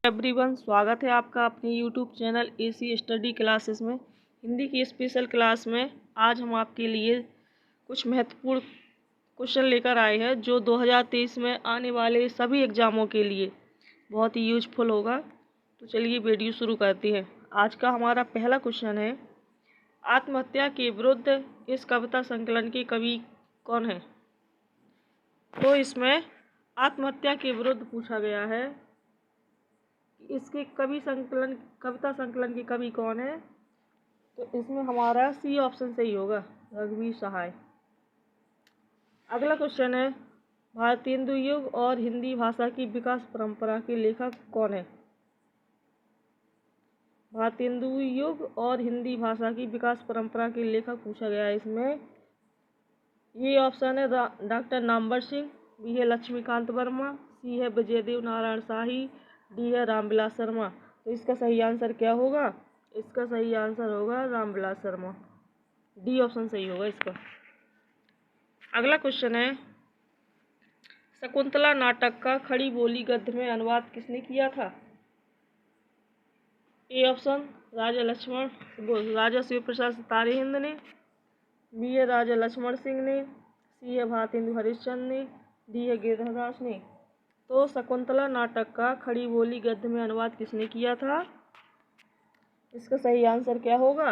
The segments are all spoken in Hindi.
एवरीवन, स्वागत है आपका अपने YouTube channel AC study classes में। हिंदी की स्पेशल क्लास में आज हम आपके लिए कुछ महत्वपूर्ण क्वेश्चन लेकर आए हैं जो 2023 में आने वाले सभी एग्ज़ामों के लिए बहुत ही यूजफुल होगा। तो चलिए वीडियो शुरू करते हैं। आज का हमारा पहला क्वेश्चन है, आत्महत्या के विरुद्ध इस कविता संकलन के कवि कौन है। तो इसमें आत्महत्या के विरुद्ध पूछा गया है, इसके कविता संकलन के कवि कौन है। तो इसमें हमारा सी ऑप्शन सही होगा, रघुवीर सहाय। अगला क्वेश्चन है, भारतेंदु युग और हिंदी भाषा की विकास परंपरा के लेखक कौन है। भारतेंदु युग और हिंदी भाषा की विकास परंपरा के लेखक पूछा गया है। इसमें ये ऑप्शन है डॉक्टर नामवर सिंह, बी है लक्ष्मीकांत वर्मा, सी है विजयदेव नारायण शाही, डी है रामविलास शर्मा। तो इसका सही आंसर क्या होगा। इसका सही आंसर होगा रामविलास शर्मा, डी ऑप्शन सही होगा इसका। अगला क्वेश्चन है, शकुंतला नाटक का खड़ी बोली गद्य में अनुवाद किसने किया था। ए ऑप्शन राजा शिव प्रसाद सितारे हिंद ने, बी है राजा लक्ष्मण सिंह ने, सी है भारतेंदु हरिश्चंद्र ने, डी है गिरिधरदास ने। तो शकुंतला नाटक का खड़ी बोली गद्य में अनुवाद किसने किया था। इसका सही आंसर क्या होगा।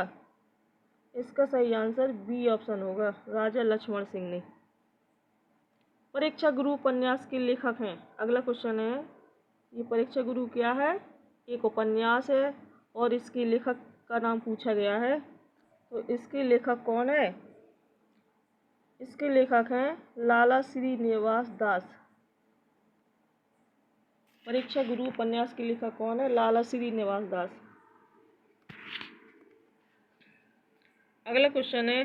इसका सही आंसर बी ऑप्शन होगा, राजा लक्ष्मण सिंह ने। परीक्षा गुरु उपन्यास के लेखक हैं। अगला क्वेश्चन है, ये परीक्षा गुरु क्या है। एक उपन्यास है और इसके लेखक का नाम पूछा गया है। तो इसके लेखक कौन है। इसके लेखक हैं लाला श्रीनिवास दास। परीक्षा गुरु उपन्यास के लेखक कौन है, लाला श्रीनिवास दास। अगला क्वेश्चन है,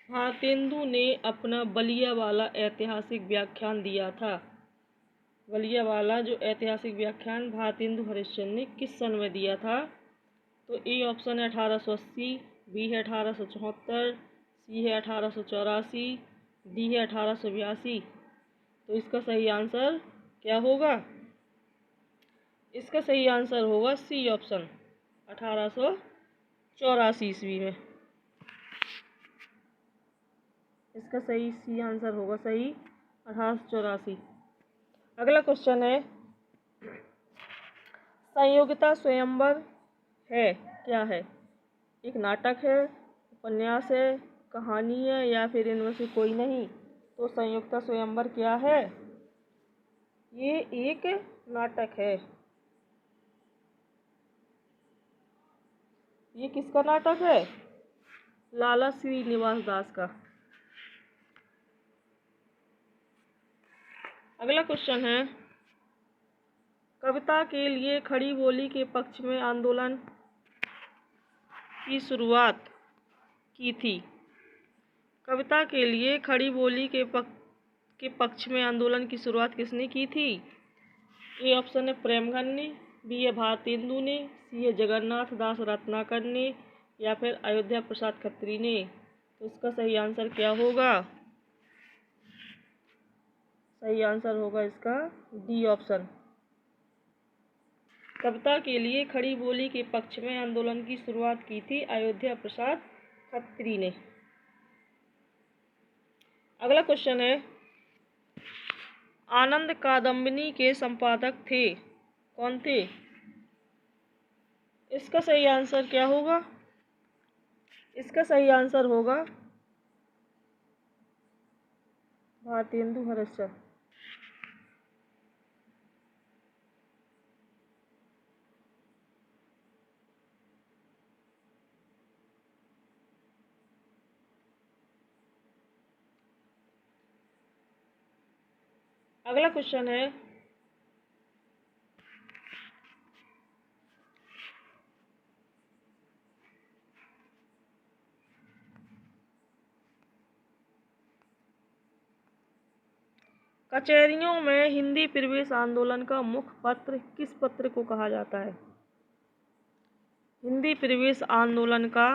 भारतेंदु ने अपना बलिया वाला ऐतिहासिक व्याख्यान दिया था। बलिया वाला जो ऐतिहासिक व्याख्यान भारतेंदु हरिश्चंद्र ने किस सन में दिया था। तो ए ऑप्शन है 1880, बी है 1874, सी है 1884, डी है 1882। तो इसका सही आंसर क्या होगा। इसका सही आंसर होगा सी ऑप्शन, 1884 ईस्वी में। इसका सही सी आंसर होगा सही 1884। अगला क्वेश्चन है, संयोगिता स्वयंवर है क्या है। एक नाटक है, उपन्यास है, कहानी है या फिर इनमें से कोई नहीं। तो संयोगिता स्वयंवर क्या है। ये एक नाटक है। ये किसका नाटक है, लाला श्रीनिवास दास का। अगला क्वेश्चन है, कविता के लिए खड़ी बोली के पक्ष में आंदोलन की शुरुआत की थी। कविता के लिए खड़ी बोली के पक्ष में आंदोलन की शुरुआत किसने की थी। ए ऑप्शन है प्रेमघन ने, बी है भारतेंदु ने, सी है जगन्नाथ दास रत्नाकर ने, या फिर अयोध्या प्रसाद खत्री ने। तो इसका सही आंसर क्या होगा। सही आंसर होगा इसका डी ऑप्शन। कविता के लिए खड़ी बोली के पक्ष में आंदोलन की शुरुआत की थी अयोध्या प्रसाद खत्री ने। अगला क्वेश्चन है, आनंद कादम्बिनी के संपादक थे कौन थे। इसका सही आंसर क्या होगा। इसका सही आंसर होगा भारतेंदु हरिश्चंद्र। अगला क्वेश्चन है, कचहरियों में हिंदी प्रवेश आंदोलन का मुख्य पत्र किस पत्र को कहा जाता है। हिंदी प्रवेश आंदोलन का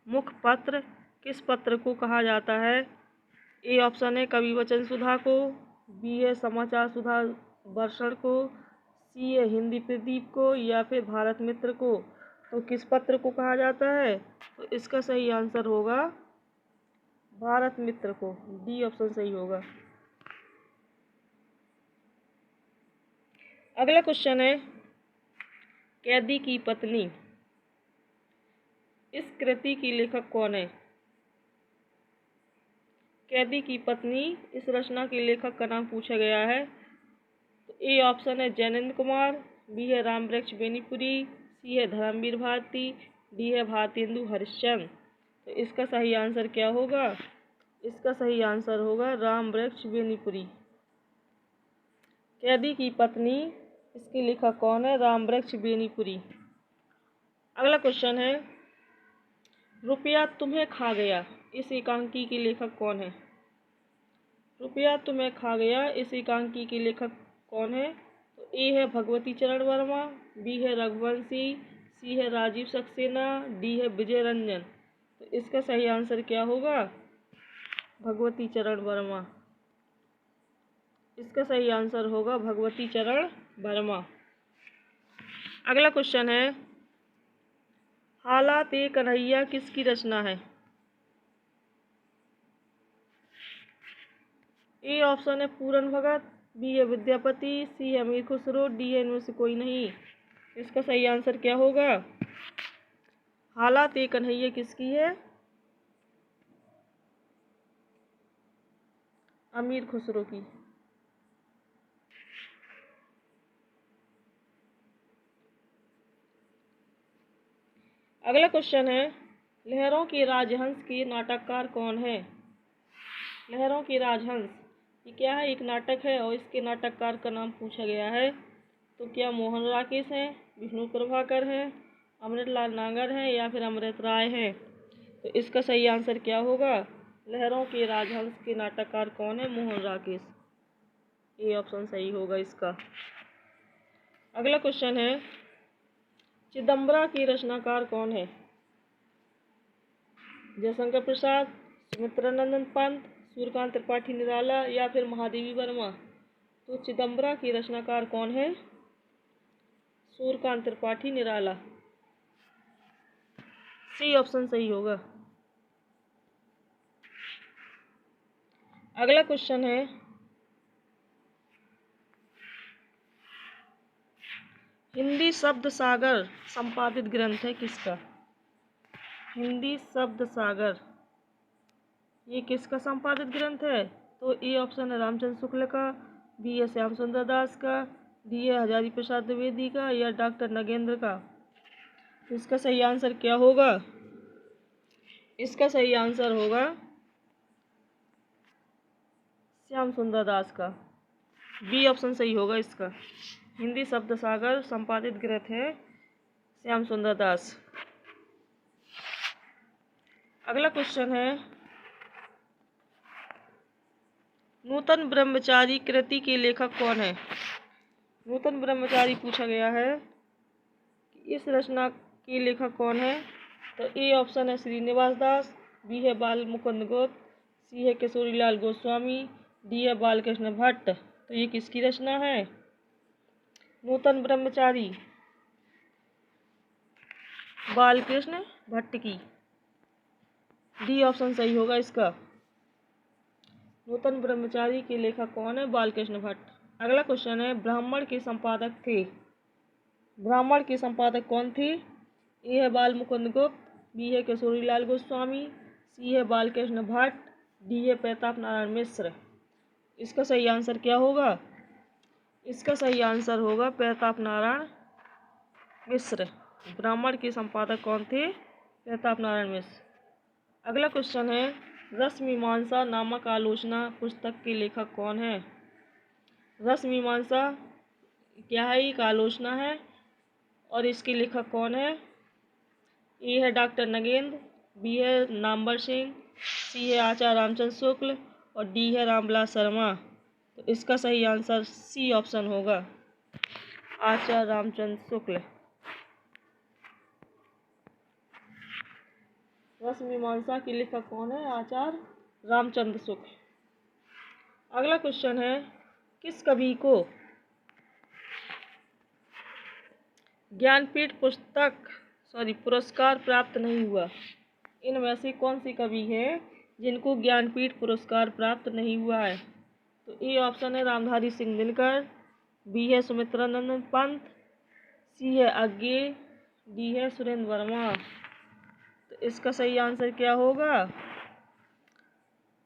मुख्य पत्र किस पत्र को कहा जाता है। ए ऑप्शन है कवि वचन सुधा को, बी है समाचार सुधा वर्षण को, सी है हिंदी प्रदीप को या फिर भारत मित्र को, तो किस पत्र को कहा जाता है? तो इसका सही आंसर होगा भारत मित्र को। डी ऑप्शन सही होगा। अगला क्वेश्चन है, कैदी की पत्नी, इस कृति की लेखक कौन है? कैदी की पत्नी इस रचना के लेखक का नाम पूछा गया है। तो ए ऑप्शन है जैनेन्द्र कुमार, बी है रामवृक्ष बेनीपुरी, सी है धर्मवीर भारती, डी है भारतेंदु हरिश्चंद्र। तो इसका सही आंसर क्या होगा? इसका सही आंसर होगा रामवृक्ष बेनीपुरी। कैदी की पत्नी इसके लेखक कौन है? रामवृक्ष बेनीपुरी। अगला क्वेश्चन है, रुपया तुम्हें खा गया, इस एकांकी के लेखक कौन है? रुपया तुम्हें खा गया इस एकांकी के लेखक कौन है? तो ए है भगवती चरण वर्मा, बी है रघुवंशी, सी है राजीव सक्सेना, डी है विजय रंजन। तो इसका सही आंसर क्या होगा? भगवती चरण वर्मा। इसका सही आंसर होगा भगवती चरण वर्मा। अगला क्वेश्चन है, हालात ए कन्हैया किसकी रचना है? ए ऑप्शन है पूरन भगत, बी है विद्यापति, सी है अमीर खुसरो, डी है इनमें से कोई नहीं। इसका सही आंसर क्या होगा? हालात ए कन्हैया किसकी है? अमीर खुसरो की। अगला क्वेश्चन है, लहरों के राजहंस के नाटककार कौन है? लहरों के राजहंस ये क्या है? एक नाटक है और इसके नाटककार का नाम पूछा गया है। तो क्या मोहन राकेश हैं, विष्णु प्रभाकर हैं, अमृतलाल नागर हैं या फिर अमृत राय हैं? तो इसका सही आंसर क्या होगा? लहरों के राजहंस के नाटककार कौन है? मोहन राकेश। ये ऑप्शन सही होगा इसका। अगला क्वेश्चन है, चिदंबरा के रचनाकार कौन है? जयशंकर प्रसाद, सुमित्रानंदन पंत, सूर्यकांत त्रिपाठी निराला या फिर महादेवी वर्मा। तो चिदंबरा के रचनाकार कौन है? सूर्यकांत त्रिपाठी निराला। सी ऑप्शन सही होगा। अगला क्वेश्चन है, हिंदी शब्द सागर संपादित ग्रंथ है किसका? हिंदी शब्द सागर ये किसका संपादित ग्रंथ है? तो ए ऑप्शन है रामचंद्र शुक्ल का, बी है श्याम सुंदर दास का, डी है हजारी प्रसाद द्विवेदी का या डॉक्टर नगेंद्र का। तो इसका सही आंसर क्या होगा? इसका सही आंसर होगा श्याम सुंदर दास का। बी ऑप्शन सही होगा इसका। हिंदी शब्द सागर संपादित ग्रंथ है श्याम सुंदर दास। अगला क्वेश्चन है, नूतन ब्रह्मचारी कृति के लेखक कौन है? नूतन ब्रह्मचारी पूछा गया है कि इस रचना के लेखक कौन है? तो ए ऑप्शन है श्रीनिवास दास, बी है बाल मुकुंद गुप्त, सी है किशोरीलाल गोस्वामी, डी है बालकृष्ण भट्ट। तो ये किसकी रचना है? नूतन ब्रह्मचारी बालकृष्ण भट्ट की। डी ऑप्शन सही होगा इसका। नूतन ब्रह्मचारी के लेखक कौन है? बालकृष्ण भट्ट। अगला क्वेश्चन है, ब्राह्मण के संपादक थे। ब्राह्मण के संपादक कौन थे? ए है बाल मुकुंद गुप्त, बी है किशोरीलाल गोस्वामी, सी है बालकृष्ण भट्ट, डी है प्रताप नारायण मिश्र। इसका सही आंसर क्या होगा? इसका सही आंसर होगा प्रताप नारायण मिश्र। ब्राह्मण के संपादक कौन थे? प्रताप नारायण मिश्र। अगला क्वेश्चन है, रसमीमांसा नामक आलोचना पुस्तक के लेखक कौन है? रसमीमांसा क्या है? एक आलोचना है और इसके लेखक कौन है? ए है डॉक्टर नगेंद्र, बी है नामवर सिंह, सी है आचार्य रामचंद्र शुक्ल और डी है रामविलास शर्मा। तो इसका सही आंसर सी ऑप्शन होगा, आचार्य रामचंद्र शुक्ल। रसमीमांसा के लेखक कौन है? आचार्य रामचंद्र शुक्ल। अगला क्वेश्चन है, किस कवि को ज्ञानपीठ पुरस्कार प्राप्त नहीं हुआ। इनमें से कौन सी कवि है जिनको ज्ञानपीठ पुरस्कार प्राप्त नहीं हुआ है? तो ए ऑप्शन है रामधारी सिंह दिनकर, बी है सुमित्रानंद पंत, सी है अज्ञे, डी है सुरेंद्र वर्मा। तो इसका सही आंसर क्या होगा?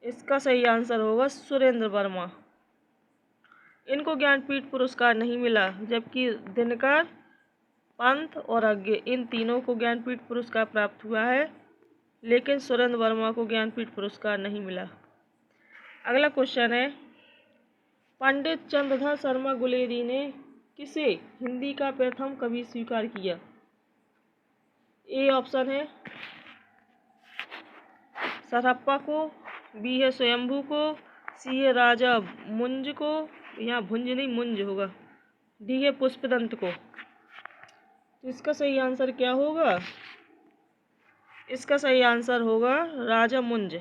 इसका सही आंसर होगा सुरेंद्र वर्मा। इनको ज्ञानपीठ पुरस्कार नहीं मिला, जबकि दिनकर, पंत और अज्ञे इन तीनों को ज्ञानपीठ पुरस्कार प्राप्त हुआ है, लेकिन सुरेंद्र वर्मा को ज्ञानपीठ पुरस्कार नहीं मिला। अगला क्वेश्चन है, पंडित चंद्रधर शर्मा गुलेरी ने किसे हिंदी का प्रथम कवि स्वीकार किया? ए ऑप्शन है सरहप्पा को, बी है स्वयंभू को, सी है राजा मुंज को, यहाँ भुंज नहीं मुंज होगा, डी है पुष्पदंत को। तो इसका सही आंसर क्या होगा? इसका सही आंसर होगा राजा मुंज।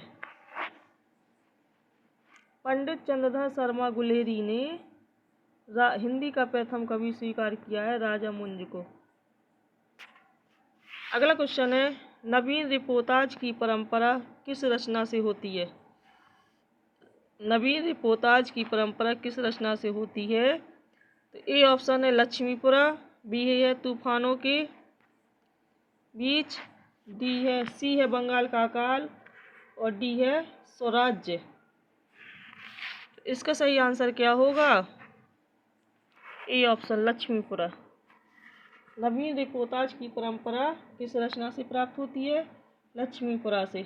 पंडित चंद्रधर शर्मा गुलेरी ने हिंदी का प्रथम कवि स्वीकार किया है राजा मुंज को। अगला क्वेश्चन है, नवीन रिपोर्टाज की परंपरा किस रचना से होती है? नवीन रिपोर्टाज की परंपरा किस रचना से होती है? तो ए ऑप्शन है लक्ष्मीपुरा, बी है तूफानों के बीच, सी है बंगाल का अकाल और डी है स्वराज्य। तो इसका सही आंसर क्या होगा? A option Lakshmipura. Naveen reportage की परंपरा किस रचना से प्राप्त होती है? लक्ष्मीपुरा से।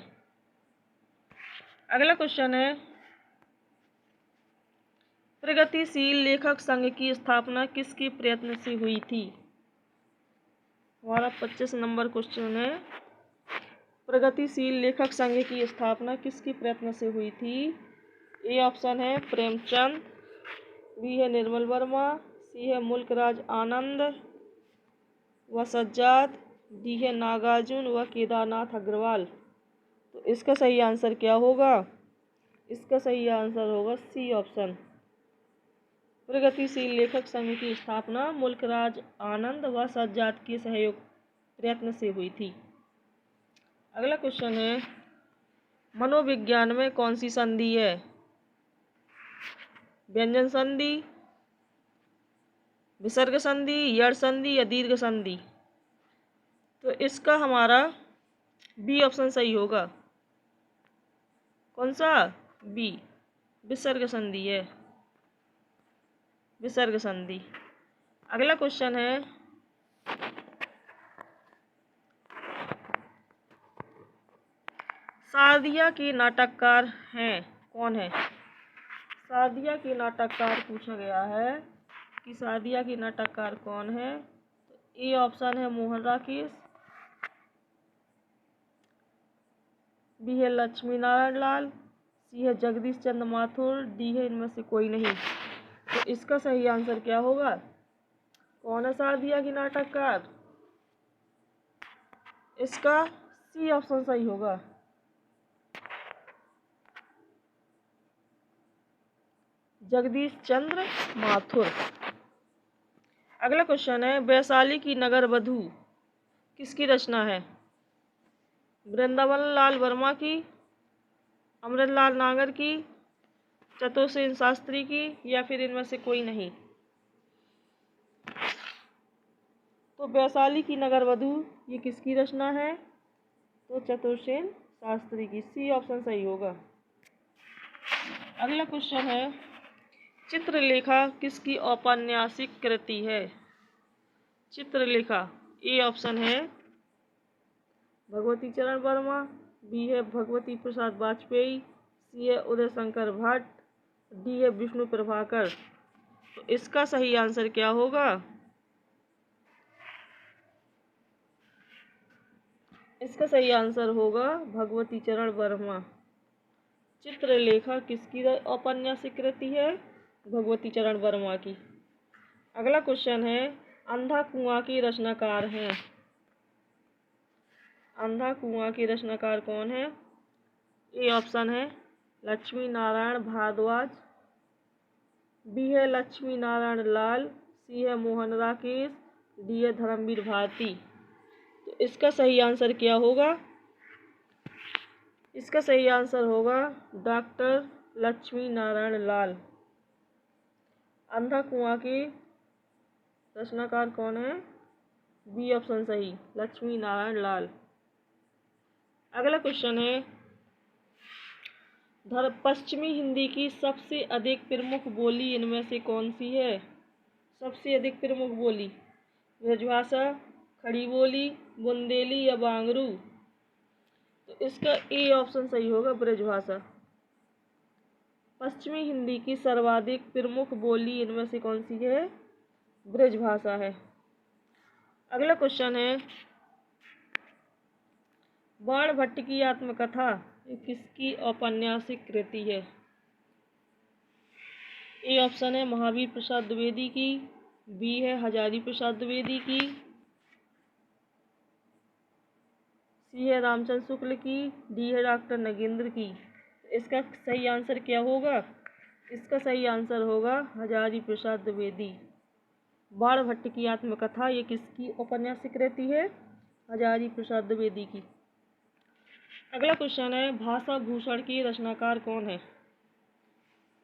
अगला क्वेश्चन है, प्रगतिशील लेखक संघ की स्थापना किसके प्रयत्न से हुई थी? हमारा 25 नंबर क्वेश्चन है, प्रगतिशील लेखक संघ की स्थापना किसके प्रयत्न से हुई थी? ए ऑप्शन है प्रेमचंद, बी है निर्मल वर्मा, सी है मुल्कराज आनंद व सज्जाद, डी है नागार्जुन व केदारनाथ अग्रवाल। तो इसका सही आंसर क्या होगा? इसका सही आंसर होगा सी ऑप्शन, प्रगतिशील लेखक संघ की स्थापना मुल्कराज आनंद व सज्जाद के सहयोग प्रयत्न से हुई थी। अगला क्वेश्चन है, मनोविज्ञान में कौन सी संधि है? व्यंजन संधि, विसर्ग संधि, यड़ संधि या दीर्घ संधि? तो इसका हमारा बी ऑप्शन सही होगा। कौन सा? बी, विसर्ग संधि है, विसर्ग संधि। अगला क्वेश्चन है, शारदिया के नाटककार हैं कौन है? शारदिया के नाटककार पूछा गया है कि शारदिया के नाटककार कौन है? ए ऑप्शन है मोहन राकेश, बी है लक्ष्मी नारायण लाल, सी है जगदीश चंद्र माथुर, डी है इनमें से कोई नहीं। तो इसका सही आंसर क्या होगा? कौन है शारदिया की नाटककार? इसका सी ऑप्शन सही होगा, जगदीश चंद्र माथुर। अगला क्वेश्चन है, वैशाली की नगर वधू किसकी रचना है? वृंदावन लाल वर्मा की, अमृतलाल नागर की, चतुरसेन शास्त्री की या फिर इनमें से कोई नहीं? तो वैशाली की नगर वधू ये किसकी रचना है? तो चतुरसेन शास्त्री की। सी ऑप्शन सही होगा। अगला क्वेश्चन है, चित्रलेखा किसकी औपन्यासिक कृति है? चित्रलेखा ए ऑप्शन है भगवती चरण वर्मा, बी है भगवती प्रसाद वाजपेयी, सी है उदय शंकर भट्ट, डी है विष्णु प्रभाकर। तो इसका सही आंसर क्या होगा? इसका सही आंसर होगा भगवती चरण वर्मा। चित्रलेखा किसकी औपन्यासिक कृति है? भगवती चरण वर्मा की। अगला क्वेश्चन है, अंधा कुआं की रचनाकार हैं। अंधा कुआं की रचनाकार कौन है? ए ऑप्शन है लक्ष्मी नारायण भारद्वाज, बी है लक्ष्मी नारायण लाल, सी है मोहन राकेश, डी है धर्मवीर भारती। तो इसका सही आंसर क्या होगा? इसका सही आंसर होगा डॉक्टर लक्ष्मी नारायण लाल। अंधा कुआं के रचनाकार कौन है? बी ऑप्शन सही, लक्ष्मी नारायण लाल। अगला क्वेश्चन है, पश्चिमी हिंदी की सबसे अधिक प्रमुख बोली इनमें से कौन सी है? सबसे अधिक प्रमुख बोली, ब्रजभाषा, खड़ी बोली, बुंदेली या बांगरू? तो इसका ए ऑप्शन सही होगा, ब्रजभाषा। पश्चिमी हिंदी की सर्वाधिक प्रमुख बोली इनमें से कौन सी है? ब्रजभाषा है। अगला क्वेश्चन है, बाणभट्ट की आत्मकथा किसकी औपन्यासिक कृति है? ए ऑप्शन है महावीर प्रसाद द्विवेदी की, बी है हजारी प्रसाद द्विवेदी की, सी है रामचंद्र शुक्ल की, डी है डॉक्टर नगेंद्र की। इसका सही आंसर क्या होगा? इसका सही आंसर होगा हजारी प्रसाद द्विवेदी। बाणभट्ट की आत्मकथा ये किसकी औपन्यासिक कृति है? हजारी प्रसाद द्विवेदी की। अगला क्वेश्चन है, भाषा भूषण की रचनाकार कौन है?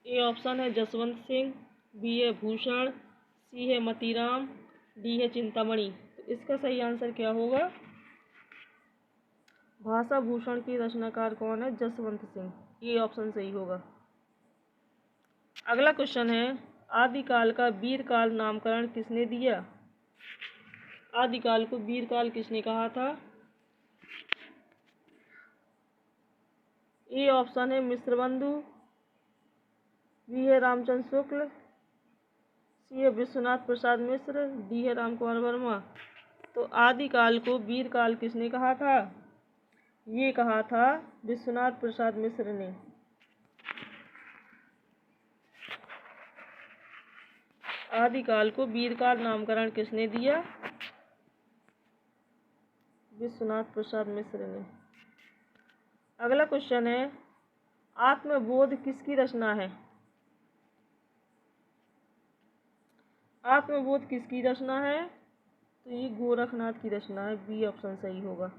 ए ऑप्शन है जसवंत सिंह, बी है भूषण, सी है मतीराम, डी है चिंतामणि। तो इसका सही आंसर क्या होगा? भाषा भूषण की रचनाकार कौन है? जसवंत सिंह। ये ऑप्शन सही होगा। अगला क्वेश्चन है, आदिकाल का वीरकाल नामकरण किसने दिया? आदिकाल को वीरकाल किसने कहा था? ए ऑप्शन है मिश्रबंधु, बी है रामचंद्र शुक्ल, सी है विश्वनाथ प्रसाद मिश्र, डी है रामकुमार वर्मा। तो आदिकाल को वीरकाल किसने कहा था? ये कहा था विश्वनाथ प्रसाद मिश्र ने। आदिकाल को वीरकाल नामकरण किसने दिया? विश्वनाथ प्रसाद मिश्र ने। अगला क्वेश्चन है, आत्मबोध किसकी रचना है? आत्मबोध किसकी रचना है? तो ये गोरखनाथ की रचना है। बी ऑप्शन सही होगा।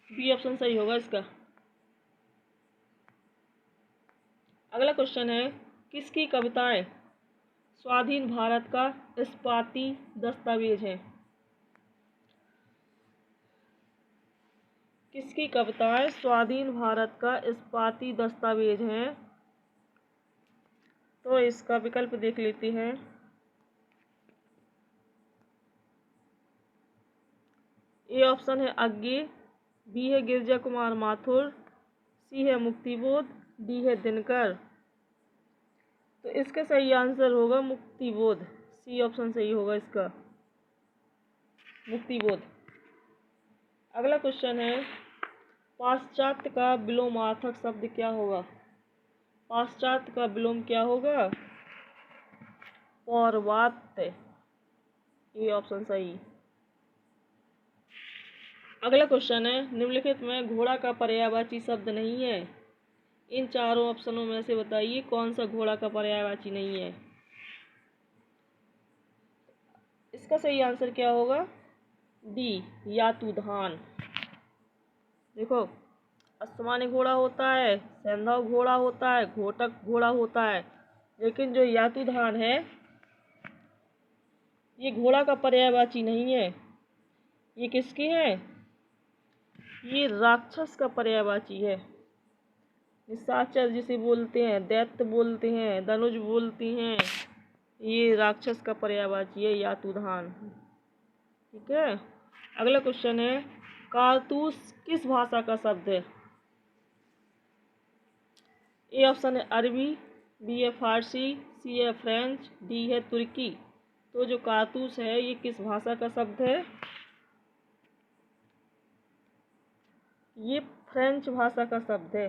बी ऑप्शन सही होगा इसका। अगला क्वेश्चन है, किसकी कविताएं स्वाधीन भारत का इस्पाती दस्तावेज है? किसकी कविताएं स्वाधीन भारत का इस्पाती दस्तावेज हैं? तो इसका विकल्प देख लेते हैं। ए ऑप्शन है आज्ञे, बी है गिरिजा कुमार माथुर, सी है मुक्तिबोध, डी है दिनकर। तो इसका सही आंसर होगा मुक्तिबोध। सी ऑप्शन सही होगा इसका, मुक्तिबोध। अगला क्वेश्चन है, पाश्चात्य का विलोमार्थक शब्द क्या होगा? पाश्चात्य का विलोम क्या होगा? पौर्वात्य। ये ऑप्शन सही। अगला क्वेश्चन है, निम्नलिखित में घोड़ा का पर्यायवाची शब्द नहीं है। इन चारों ऑप्शनों में से बताइए कौन सा घोड़ा का पर्यायवाची नहीं है। इसका सही आंसर क्या होगा? डी यातुधान। देखो, अश्वनी घोड़ा होता है, सैंधव घोड़ा होता है, घोटक घोड़ा होता है, लेकिन जो यातुधान है ये घोड़ा का पर्यायवाची नहीं है। ये किसकी है? ये राक्षस का पर्यायवाची है। निशाचर जिसे बोलते हैं, दैत्य बोलते हैं, धनुष बोलती हैं, ये राक्षस का पर्यायवाची है यातुधान। ठीक है। अगला क्वेश्चन है, कारतूस किस भाषा का शब्द है? ए ऑप्शन है अरबी, बी है फारसी, सी है फ्रेंच, डी है तुर्की। तो जो कारतूस है ये किस भाषा का शब्द है? ये फ्रेंच भाषा का शब्द है।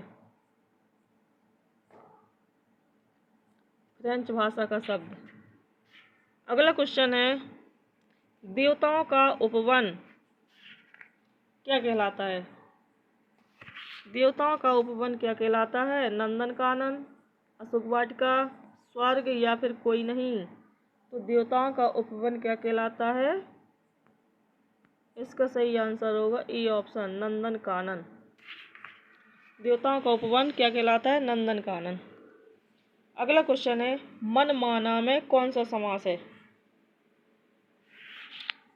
फ्रेंच भाषा का शब्द। अगला क्वेश्चन है, देवताओं का उपवन क्या कहलाता है? देवताओं का उपवन क्या कहलाता है? नंदनकानन, अशोक वाटिका, स्वर्ग या फिर कोई नहीं? तो देवताओं का उपवन क्या कहलाता है? इसका सही आंसर होगा ए ऑप्शन, नंदन कानन। देवताओं का उपवन क्या कहलाता है? नंदन कानन। अगला क्वेश्चन है, मनमाना में कौन सा समास है?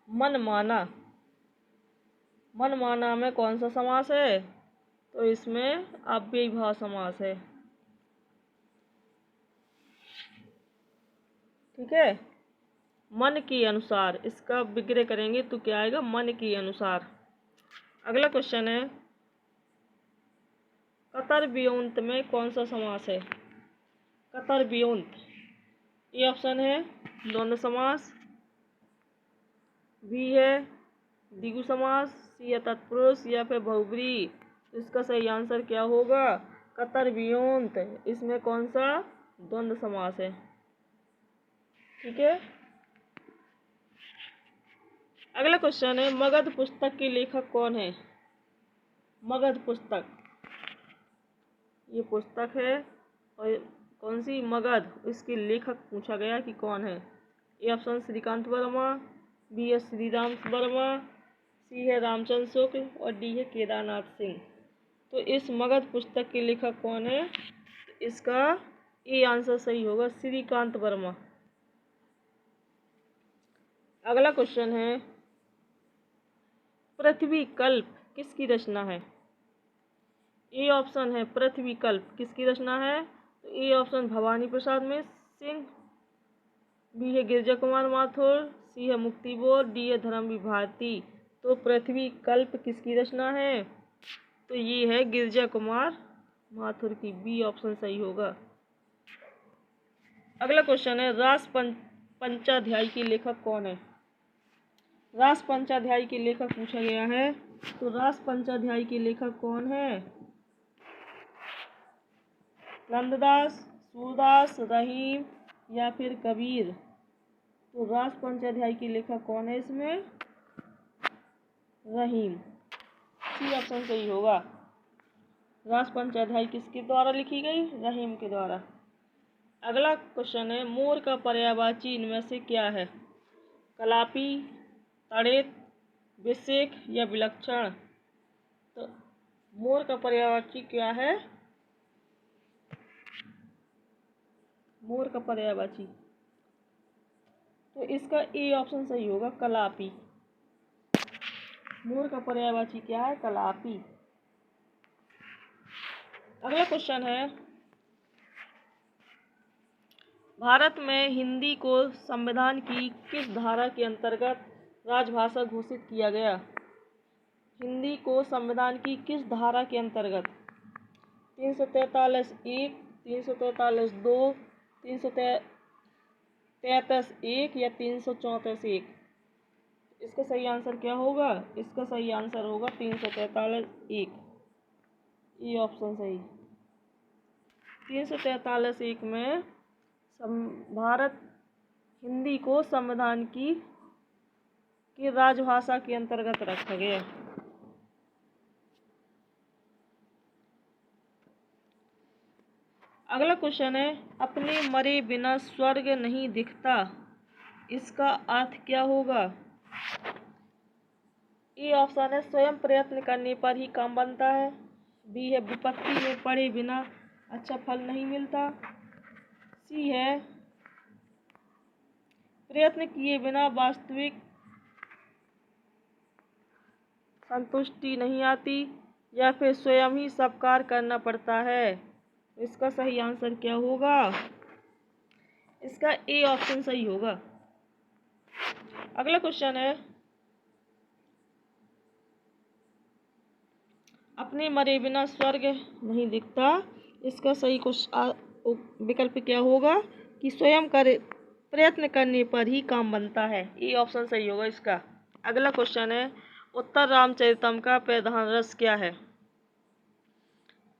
मनमाना, मनमाना में कौन सा समास है? तो इसमें अव्ययीभाव समास है। ठीक है, मन के अनुसार, इसका विग्रह करेंगे तो क्या आएगा? मन के अनुसार। अगला क्वेश्चन है, कतर वियोंत में कौन सा समास है? कतर वियोंत, ए ऑप्शन है द्वंद्व समास, बी है द्विगु समास, सी है तत्पुरुष, या फिर बहुब्रीहि। तो इसका सही आंसर क्या होगा? कतर वियोंत, इसमें कौन सा? द्वंद्व समास है। ठीक है, अगला क्वेश्चन है, मगध पुस्तक के लेखक कौन है? मगध पुस्तक, ये पुस्तक है और कौन सी? मगध। इसके लेखक पूछा गया कि कौन है? A option Shrikant Verma, B है श्रीराम वर्मा, सी है रामचंद्र शुक्ल, और डी है केदारनाथ सिंह। तो इस मगध पुस्तक के लेखक कौन है? इसका ए आंसर सही होगा, श्रीकांत वर्मा। अगला क्वेश्चन है, पृथ्वी कल्प किसकी रचना है? ए ऑप्शन है पृथ्वी कल्प किसकी रचना है? तो ए ऑप्शन भवानी प्रसाद में सिंह, बी है गिरिजा कुमार माथुर, सी है मुक्ति बोध, डी है धर्मवीर भारती। तो पृथ्वी कल्प किसकी रचना है? तो ये है गिरिजा कुमार माथुर की, बी ऑप्शन सही होगा। अगला क्वेश्चन है, रास पंचाध्यायी के लेखक कौन है? रास पंचाध्यायी के लेखक पूछा गया है, तो रास पंचाध्यायी के लेखक कौन है? नंददास, सूरदास, रहीम, या फिर कबीर। तो रास पंचाध्यायी के लेखक कौन है इसमें? रहीम, सी ऑप्शन सही होगा। रास पंचाध्यायी किसके द्वारा लिखी गई? रहीम के द्वारा। अगला क्वेश्चन है, मोर का पर्यायवाची इनमें से क्या है? कलापी, तड़ित, विशेष या विलक्षण। तो मोर का पर्यायवाची क्या है? मोर का पर्यायवाची, तो इसका ए ऑप्शन सही होगा, कलापी। मोर का पर्यायवाची क्या है? कलापी। अगला क्वेश्चन है, भारत में हिंदी को संविधान की किस धारा के अंतर्गत राजभाषा घोषित किया गया? हिंदी को संविधान की किस धारा के अंतर्गत? 343(1), 343(2), 333(1) या 334(1)। इसका सही आंसर क्या होगा? इसका सही आंसर होगा 343(1), ये ऑप्शन सही। 343(1) में भारत हिंदी को संविधान की राजभाषा के अंतर्गत रखा गया। अगला क्वेश्चन है, अपने मरे बिना स्वर्ग नहीं दिखता, इसका अर्थ क्या होगा? ए ऑप्शन है स्वयं प्रयत्न करने पर ही काम बनता है, बी है विपत्ति में पड़े बिना अच्छा फल नहीं मिलता, सी है प्रयत्न किए बिना वास्तविक संतुष्टि नहीं आती, या फिर स्वयं ही सब कार्य करना पड़ता है। इसका सही आंसर क्या होगा? इसका ए ऑप्शन सही होगा। अगला क्वेश्चन है, अपने मरे बिना स्वर्ग नहीं दिखता, इसका सही विकल्प क्या होगा? कि स्वयं प्रयत्न करने पर ही काम बनता है, ये ऑप्शन सही होगा इसका। अगला क्वेश्चन है, उत्तर रामचरितम का प्रधान रस क्या है?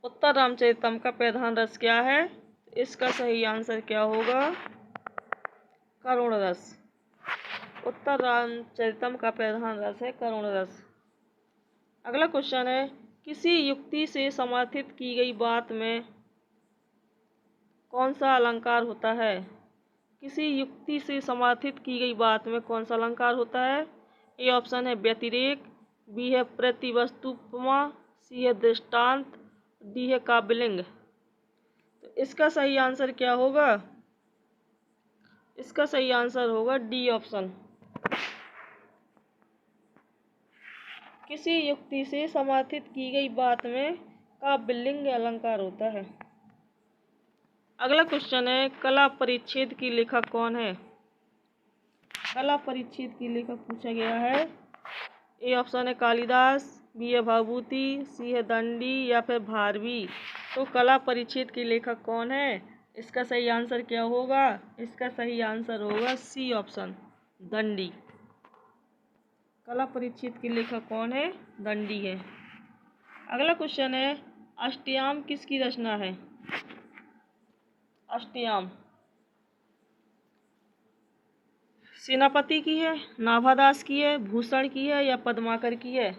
उत्तर रामचरितम का प्रधान रस क्या है? इसका सही आंसर क्या होगा? करुण रस। उत्तर रामचरितम का प्रधान रस है करुण रस। अगला क्वेश्चन है, किसी युक्ति से समर्थित की गई बात में कौन सा अलंकार होता है? किसी युक्ति से समर्थित की गई बात में कौन सा अलंकार होता है? ए ऑप्शन है व्यतिरेक, बी है प्रतिवस्तुपमा, सी है दृष्टांत, डी है काव्यलिंग। तो इसका सही आंसर क्या होगा? इसका सही आंसर होगा डी ऑप्शन। किसी युक्ति से समर्थित की गई बात में काव्यलिंग अलंकार होता है। अगला क्वेश्चन है, कला परिच्छेद की लेखक कौन है? कला परिच्छेद की लेखक पूछा गया है। ए ऑप्शन है कालिदास, बी है भवभूति, सी है दंडी या फिर भारवी। तो कला परिच्छेद की लेखक कौन है? इसका सही आंसर क्या होगा? इसका सही आंसर होगा सी ऑप्शन, दंडी। कला परिच्छेद की लेखक कौन है? दंडी है। अगला क्वेश्चन है, अष्टयाम किसकी रचना है? अष्टयाम सेनापति की है, नाभादास की है, भूषण की है या पद्माकर की है?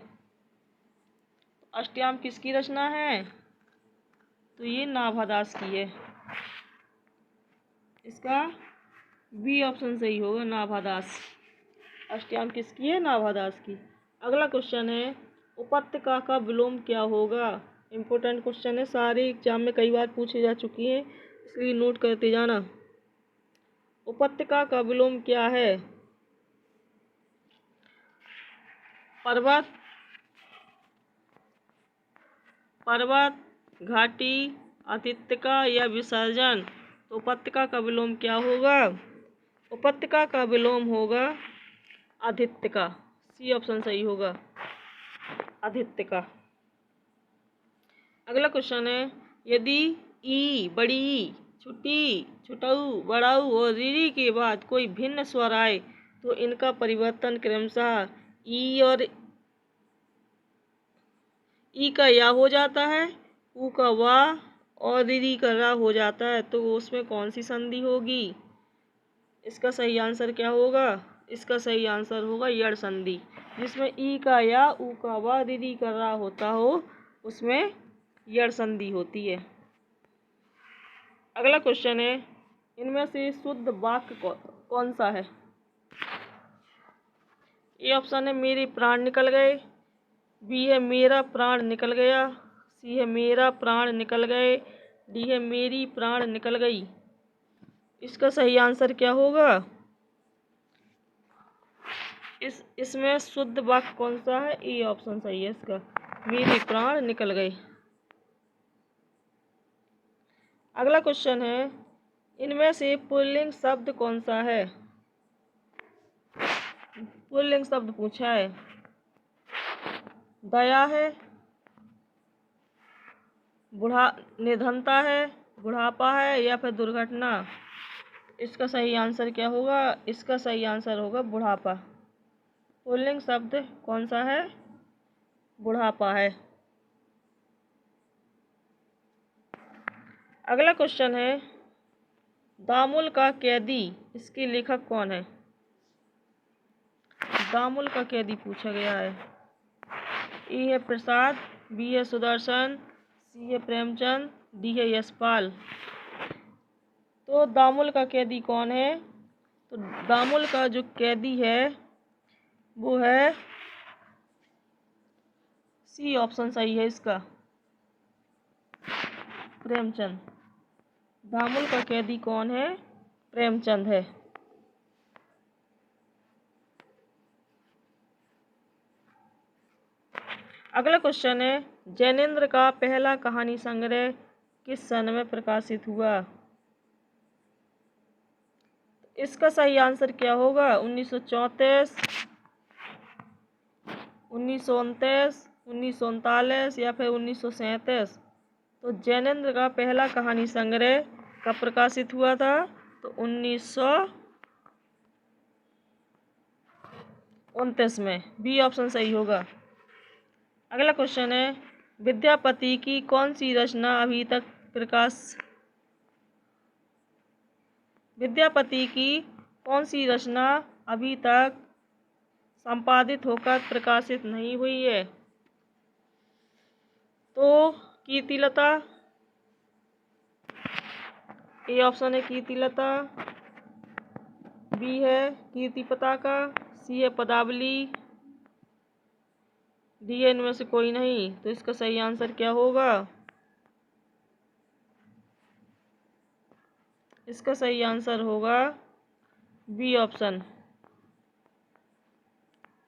अष्टयाम किसकी रचना है? तो ये नाभादास की है। इसका बी ऑप्शन सही होगा, नाभादास। अष्टयाम किसकी है? नाभादास की। अगला क्वेश्चन है, उपत्यका का विलोम क्या होगा? इम्पोर्टेंट क्वेश्चन है, सारे एग्जाम में कई बार पूछे जा चुकी हैं, इसलिए नोट करते जाना। उपत्यका का विलोम क्या है? पर्वत, पर्वत, घाटी, अतित्यका या विसर्जन। तो उपत्यका का विलोम क्या होगा? उपत्यका का विलोम होगा अधित्यका। सी ऑप्शन सही होगा, अधित्यका। अगला क्वेश्चन है, यदि ई, बड़ी ई, छुट्टी, छुटऊ, बड़ाऊ और रीरी के बाद कोई भिन्न स्वर आए तो इनका परिवर्तन क्रमशः ई और ई का या हो जाता है, ऊ का वा और रीरी का रा हो जाता है। तो उसमें कौन सी संधि होगी? इसका सही आंसर क्या होगा? इसका सही आंसर होगा यड़ संधि। जिसमें ई का या, ऊ का वा, रीरी का रा होता हो उसमें यड़ संधि होती है। अगला क्वेश्चन है, इनमें से शुद्ध वाक्य कौन सा है? ए ऑप्शन है मेरे प्राण निकल गए, बी है मेरा प्राण निकल गया, सी है मेरा प्राण निकल गए, डी है मेरी प्राण निकल गई। इसका सही आंसर क्या होगा? इसमें शुद्ध वाक्य कौन सा है? ए ऑप्शन सही है इसका, मेरे प्राण निकल गए। अगला क्वेश्चन है, इनमें से पुल्लिंग शब्द कौन सा है? पुल्लिंग शब्द पूछा है। दया है, निधनता है, बुढ़ापा है या फिर दुर्घटना। इसका सही आंसर क्या होगा? इसका सही आंसर होगा बुढ़ापा। पुल्लिंग शब्द कौन सा है? बुढ़ापा है। अगला क्वेश्चन है, दामुल का कैदी, इसके लेखक कौन है? दामुल का कैदी पूछा गया है। ए है प्रसाद, बी है सुदर्शन, सी है प्रेमचंद, डी है यशपाल। तो दामुल का कैदी कौन है? तो दामुल का जो कैदी है वो है सी ऑप्शन सही है इसका, प्रेमचंद। दामुल का कैदी कौन है? प्रेमचंद है। अगला क्वेश्चन है, जैनेन्द्र का पहला कहानी संग्रह किस सन में प्रकाशित हुआ? इसका सही आंसर क्या होगा? 1934, 1929, 1939 या फिर 1937। तो जैनेन्द्र का पहला कहानी संग्रह कब प्रकाशित हुआ था? तो 1929 में। बी ऑप्शन सही होगा। अगला क्वेश्चन है, विद्यापति की कौन सी रचना अभी तक विद्यापति की कौन सी रचना अभी तक संपादित होकर प्रकाशित नहीं हुई है? तो कीर्तिलता। ए ऑप्शन है कीर्तिलता, बी है कीर्ति पताका, सी है पदावली, डी है इनमें से कोई नहीं। तो इसका सही आंसर क्या होगा? इसका सही आंसर होगा बी ऑप्शन,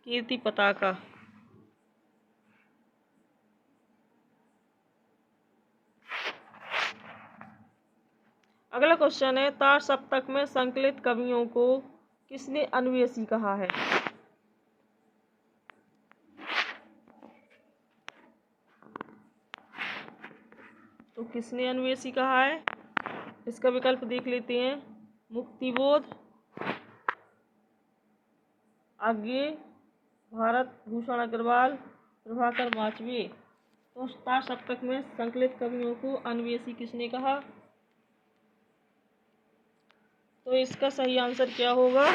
कीर्ति पताका। अगला क्वेश्चन है, तार सप्तक में संकलित कवियों को किसने अन्वेषी कहा है? तो किसने अन्वेषी कहा है? इसका विकल्प देख लेते हैं। मुक्तिबोध, आगे भारत भूषण अग्रवाल, प्रभाकर माचवे। तो तार सप्तक में संकलित कवियों को अन्वेषी किसने कहा? तो इसका सही आंसर क्या होगा?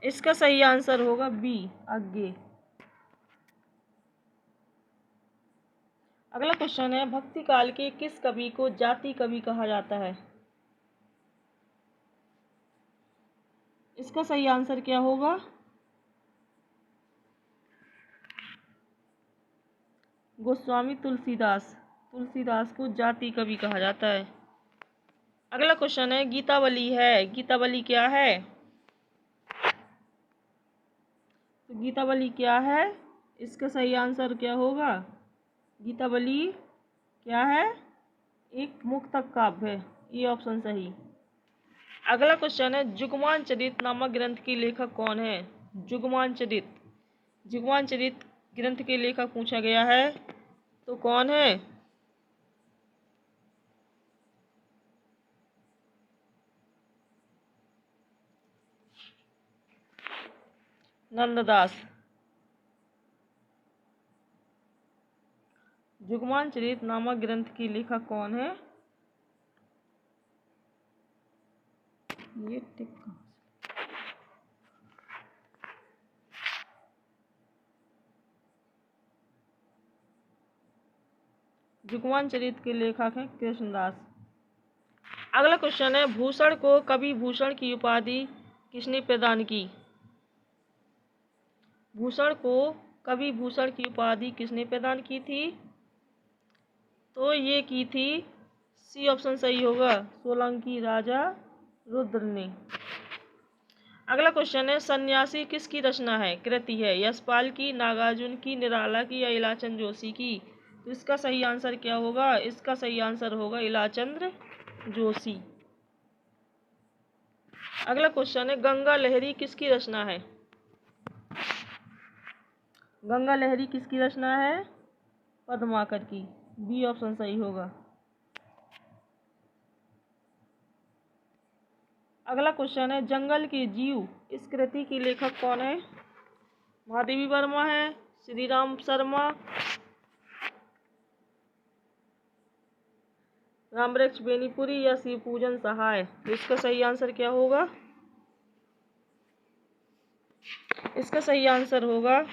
इसका सही आंसर होगा बी, आगे। अगला क्वेश्चन है, भक्ति काल के किस कवि को जाति कवि कहा जाता है? इसका सही आंसर क्या होगा? गोस्वामी तुलसीदास। तुलसीदास को जाति कवि कहा जाता है। अगला क्वेश्चन है, गीतावली है, गीतावली क्या है? तो गीतावली क्या है? इसका सही आंसर क्या होगा? गीतावली क्या है? एक मुक्तक काव्य है। ये ऑप्शन सही। अगला क्वेश्चन है, जुगमान चरित नामक ग्रंथ के लेखक कौन है? जुगमान चरित, जुगमान चरित ग्रंथ के लेखक पूछा गया है, तो कौन है? नंददास। जुगमान चरित नामक ग्रंथ के लेखक कौन है? ये टिक जुगमान चरित के लेखक हैं कृष्णदास। अगला क्वेश्चन है, भूषण को कवि भूषण की उपाधि किसने प्रदान की? भूषण को कवि भूषण की उपाधि किसने प्रदान की थी? तो ये की थी, सी ऑप्शन सही होगा, सोलंकी राजा रुद्र ने। अगला क्वेश्चन है, सन्यासी किसकी रचना है, कृति है? यशपाल की, नागार्जुन की, निराला की या इलाचंद जोशी की? तो इसका सही आंसर क्या होगा? इसका सही आंसर होगा इलाचंद जोशी। अगला क्वेश्चन है, गंगा लहरी किसकी रचना है? गंगा लहरी किसकी रचना है? पद्माकर की। बी ऑप्शन सही होगा। अगला क्वेश्चन है, जंगल के जीव इस कृति के लेखक कौन है? महादेवी वर्मा है, श्री राम शर्मा, रामवृक्ष बेनीपुरी या शिव पूजन सहाय? तो इसका सही आंसर क्या होगा? इसका सही आंसर होगा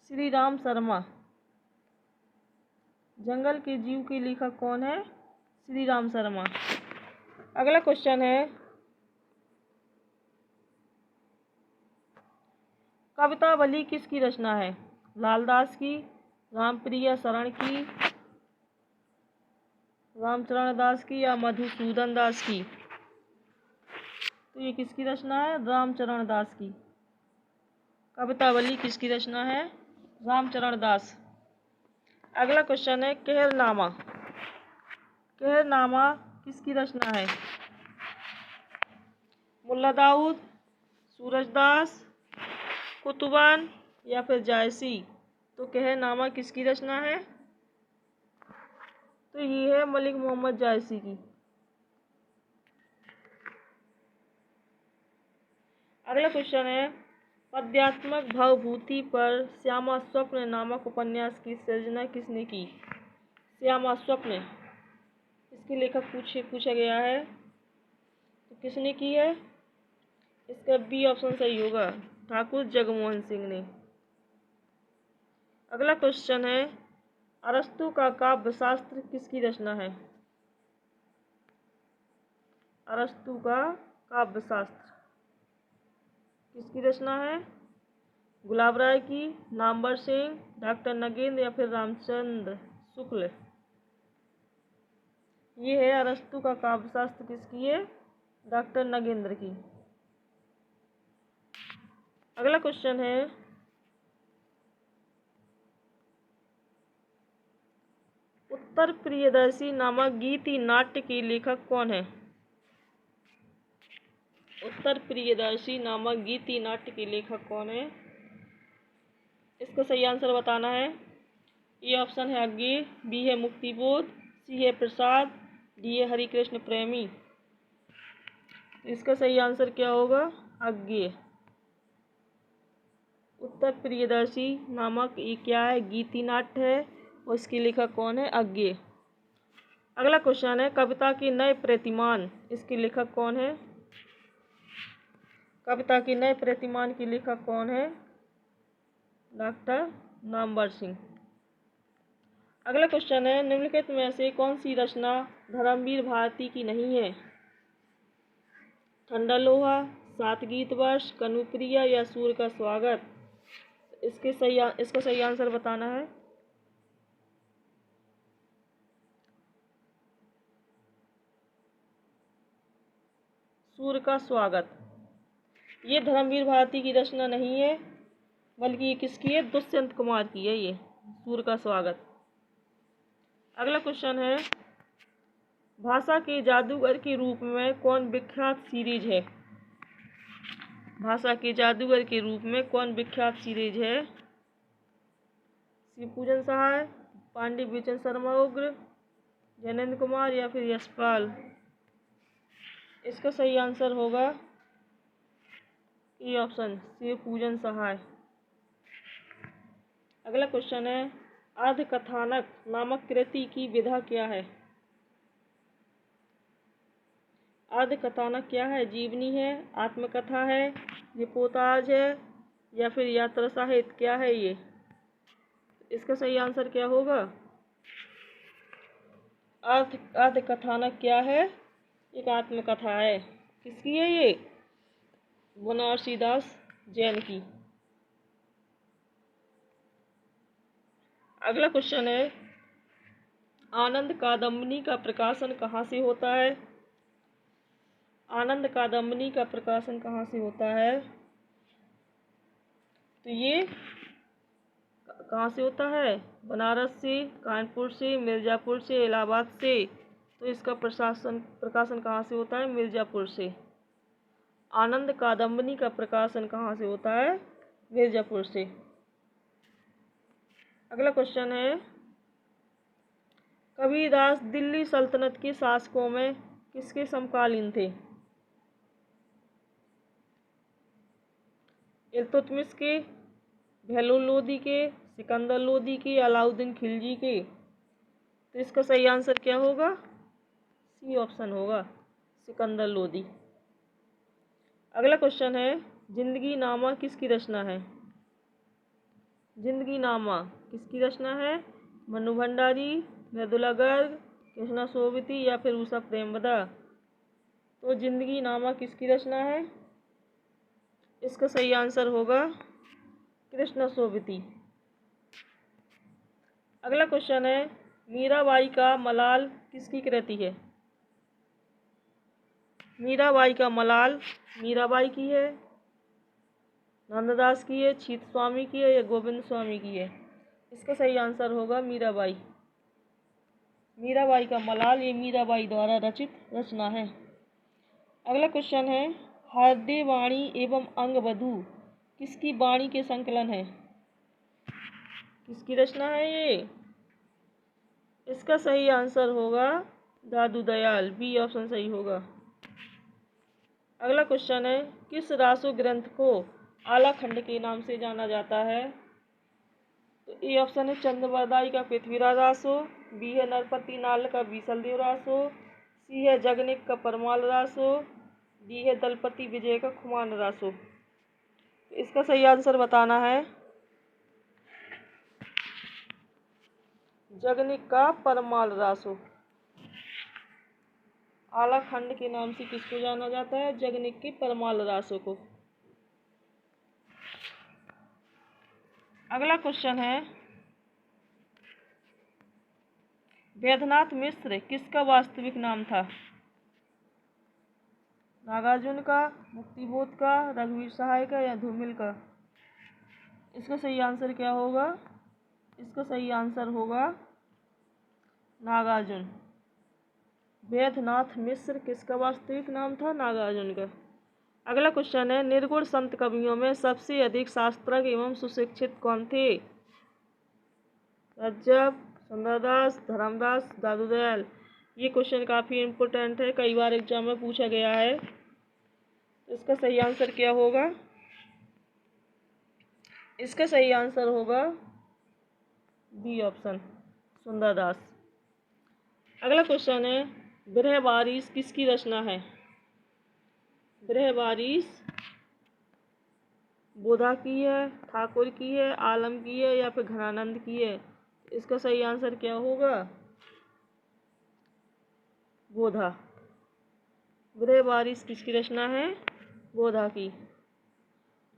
श्री राम शर्मा। जंगल के जीव के लेखक कौन है? श्री राम शर्मा। अगला क्वेश्चन है, कवितावली किसकी रचना है? लालदास की, रामप्रिया शरण की, रामचरण दास की या मधुसूदन दास की? तो ये किसकी रचना है? रामचरण दास की। कवितावली किसकी रचना है? रामचरण दास। अगला क्वेश्चन है, कहरनामा, कहरनामा किसकी रचना है? मुल्ला दाऊद, सूरजदास, कुतुबान या फिर जायसी? तो कहरनामा किसकी रचना है? तो ये है मलिक मोहम्मद जायसी की। अगला क्वेश्चन है, पद्यात्मक भवभूति पर श्यामा स्वप्न नामक उपन्यास की सृजना किसने की? श्यामा स्वप्न, इसके लेखक पूछा गया है, तो किसने की है? इसका बी ऑप्शन सही होगा, ठाकुर जगमोहन सिंह ने। अगला क्वेश्चन है, अरस्तु का काव्य शास्त्र किसकी रचना है? अरस्तु का काव्य शास्त्र किसकी रचना है? गुलाब राय की, नामवर सिंह, डॉक्टर नगेंद्र या फिर रामचंद्र शुक्ल। ये है अरस्तु का काव्य शास्त्र किसकी है? डॉक्टर नगेंद्र की। अगला क्वेश्चन है, उत्तर प्रियदर्शी नामक गीति नाट्य के लेखक कौन है? उत्तर प्रियदर्शी नामक गीति नाट्य के लेखक कौन है? इसका सही आंसर बताना है। ए ऑप्शन है अज्ञेय, बी है मुक्तिबोध, सी है प्रसाद, डी है हरिकृष्ण प्रेमी। इसका सही आंसर क्या होगा? अज्ञेय। उत्तर प्रियदर्शी नामक ये क्या है? गीति नाट्य है और इसके लेखक कौन है? अज्ञेय। अगला क्वेश्चन है, कविता के नए प्रतिमान, इसके लेखक कौन है? कविता के नए प्रतिमान के लेखक कौन है? डॉक्टर नामवर सिंह। अगला क्वेश्चन है, निम्नलिखित में से कौन सी रचना धर्मवीर भारती की नहीं है? ठंडा लोहा, सात गीत वर्ष, कनुप्रिया या सूर्य का स्वागत। इसका सही आंसर बताना है। सूर्य का स्वागत। ये धर्मवीर भारती की रचना नहीं है, बल्कि ये किसकी है? दुष्यंत कुमार की है ये सूर्य का स्वागत। अगला क्वेश्चन है, भाषा के जादूगर के रूप में कौन विख्यात सीरीज है? भाषा के जादूगर के रूप में कौन विख्यात सीरीज है? शिवपूजन सहाय, पांडे बीचन शर्मा उग्र, जैनेन्द्र कुमार या फिर यशपाल। इसका सही आंसर होगा ए ऑप्शन, शिवपूजन सहाय। अगला क्वेश्चन है, अर्धकथानक नामक कृति की विधा क्या है? अर्धकथानक क्या है? जीवनी है, आत्मकथा है, रिपोर्टाज है या फिर यात्रा साहित्य, क्या है ये? इसका सही आंसर क्या होगा? अर्धकथानक क्या है? एक आत्मकथा है। किसकी है ये? बनारसी दास जैन की। अगला क्वेश्चन है, आनंद कादम्बनी का प्रकाशन कहाँ से होता है? आनंद कादम्बनी का प्रकाशन कहाँ से होता है? तो ये कहाँ से होता है? बनारस से, कानपुर से, मिर्ज़ापुर से, इलाहाबाद से। तो इसका प्रकाशन कहाँ से होता है? मिर्ज़ापुर से। आनंद कादम्बनी का प्रकाशन कहाँ से होता है? मिर्ज़ापुर से। अगला क्वेश्चन है, कबीरदास दिल्ली सल्तनत के शासकों में किसके समकालीन थे? इल्तुतमिश के, बहलोल लोदी के, सिकंदर लोदी के, अलाउद्दीन खिलजी के। तो इसका सही आंसर क्या होगा? सी ऑप्शन होगा, सिकंदर लोदी। अगला क्वेश्चन है, जिंदगी नामा किसकी रचना है? जिंदगी नामा किसकी रचना है? मनु भंडारी, मृदुला गर्ग, कृष्णा सोबती या फिर उषा प्रेमवदा। तो जिंदगी नामा किसकी रचना है? इसका सही आंसर होगा कृष्णा सोबती। अगला क्वेश्चन है, मीराबाई का मलाल किसकी कृति है? मीराबाई का मलाल मीराबाई की है, नंददास की है, छीत स्वामी की है या गोविंद स्वामी की है? इसका सही आंसर होगा मीराबाई। मीराबाई का मलाल ये मीराबाई द्वारा रचित रचना है। अगला क्वेश्चन है, हृदय वाणी एवं अंगवधू किसकी वाणी के संकलन है? किसकी रचना है ये? इसका सही आंसर होगा दादू दयाल, बी ऑप्शन सही होगा। अगला क्वेश्चन है, किस रासो ग्रंथ को आलाखंड के नाम से जाना जाता है? तो ए ऑप्शन है चंद्रवरदाई का पृथ्वीराज रासो, बी है नरपति नाल का बीसलदेव रासो, सी है जगनिक का परमाल रासो, डी है दलपति विजय का खुमान रासो। इसका सही आंसर बताना है। जगनिक का परमाल रासो। आलाखंड के नाम से किसको जाना जाता है? जगनिक के परमाल रासो को। अगला क्वेश्चन है, वैद्यनाथ मिश्र किसका वास्तविक नाम था? नागार्जुन का, मुक्तिबोध का, रघुवीर सहाय का या धूमिल का? इसका सही आंसर क्या होगा? इसका सही आंसर होगा नागार्जुन। वैद्यनाथ मिश्र किसका वास्तविक नाम था? नागार्जुन का। अगला क्वेश्चन है, निर्गुण संत कवियों में सबसे अधिक शास्त्रज्ञ एवं सुशिक्षित कौन थे? रज्जब, सुंदरदास, धर्मदास, दादूदयाल। ये क्वेश्चन काफ़ी इम्पोर्टेंट है, कई बार एग्जाम में पूछा गया है। इसका सही आंसर क्या होगा? इसका सही आंसर होगा बी ऑप्शन, सुंदरदास। अगला क्वेश्चन है, बृहवारिश किसकी रचना है? बृहवारिश बोधा की है, ठाकुर की है, आलम की है या फिर घनानंद की है? इसका सही आंसर क्या होगा? बोधा। बृहवारिश किसकी रचना है? बोधा की।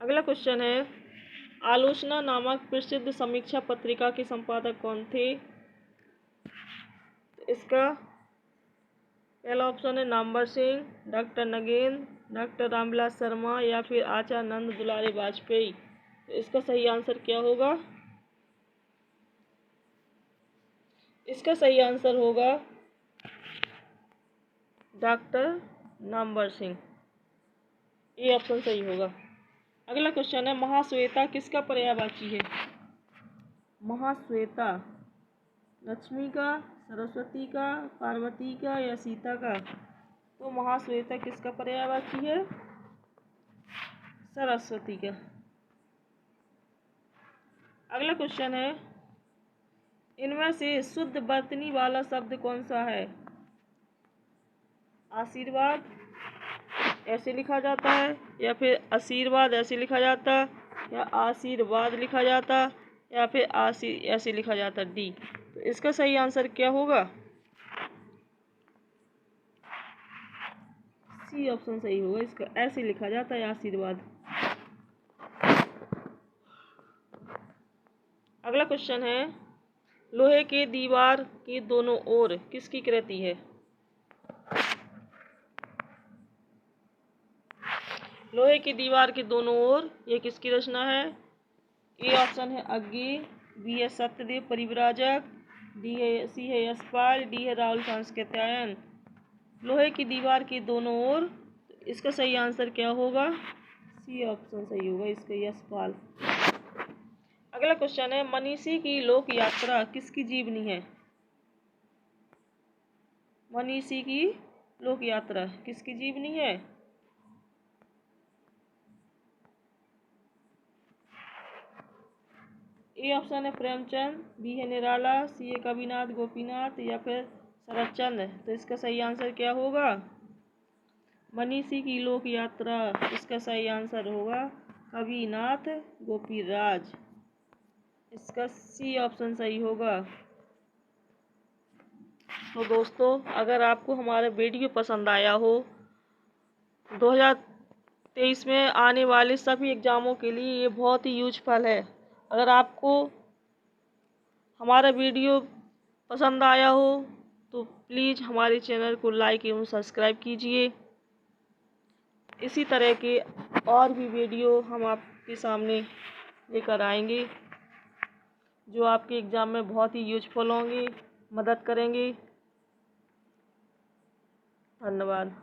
अगला क्वेश्चन है, आलोचना नामक प्रसिद्ध समीक्षा पत्रिका के संपादक कौन थे? इसका पहला ऑप्शन है नामवर सिंह, डॉक्टर नगेंद्र, डॉक्टर रामविलास शर्मा या फिर आचार्य नंद दुलारे वाजपेयी। तो इसका सही आंसर क्या होगा? इसका सही आंसर होगा डॉक्टर नामवर सिंह। ये ऑप्शन सही होगा। अगला क्वेश्चन है, महाश्वेता किसका पर्यायवाची है? महाश्वेता लक्ष्मी का, सरस्वती का, पार्वती का या सीता का? तो महाश्वेता किसका पर्यायवाची है? सरस्वती का। अगला क्वेश्चन है, इनमें से शुद्ध वर्तनी वाला शब्द कौन सा है? आशीर्वाद ऐसे लिखा जाता है या फिर आशीर्वाद ऐसे लिखा जाता या आशीर्वाद लिखा जाता या फिर ऐसे लिखा जाता डी। तो इसका सही आंसर क्या होगा? सी ऑप्शन सही होगा, इसका ऐसे लिखा जाता है आशीर्वाद। अगला क्वेश्चन है, लोहे के दीवार की दोनों ओर किसकी कृति है? लोहे की दीवार के दोनों ओर ये किसकी रचना है? ए ऑप्शन है अग्गी, बी है सत्यदेव परिव्राजक, सी है यशपाल, डी है राहुल सांस्कृत्यायन। लोहे की दीवार के दोनों ओर, इसका सही आंसर क्या होगा? सी ऑप्शन सही होगा, इसका यशपाल। अगला क्वेश्चन है, मनीषी की लोक यात्रा किसकी जीवनी है? मनीषी की लोक यात्रा किसकी जीवनी है? ए ऑप्शन है प्रेमचंद, बी है निराला, सी है कविनाथ गोपीनाथ या फिर शरतचंद्र। तो इसका सही आंसर क्या होगा? मनीषी की लोक यात्रा, इसका सही आंसर होगा कविनाथ गोपीराज। इसका सी ऑप्शन सही होगा। तो दोस्तों, अगर आपको हमारा वीडियो पसंद आया हो, 2023 में आने वाले सभी एग्ज़ामों के लिए ये बहुत ही यूजफुल है। अगर आपको हमारा वीडियो पसंद आया हो तो प्लीज़ हमारे चैनल को लाइक एवं सब्सक्राइब कीजिए। इसी तरह के और भी वीडियो हम आपके सामने लेकर आएंगे जो आपके एग्ज़ाम में बहुत ही यूजफुल होंगे, मदद करेंगे। धन्यवाद।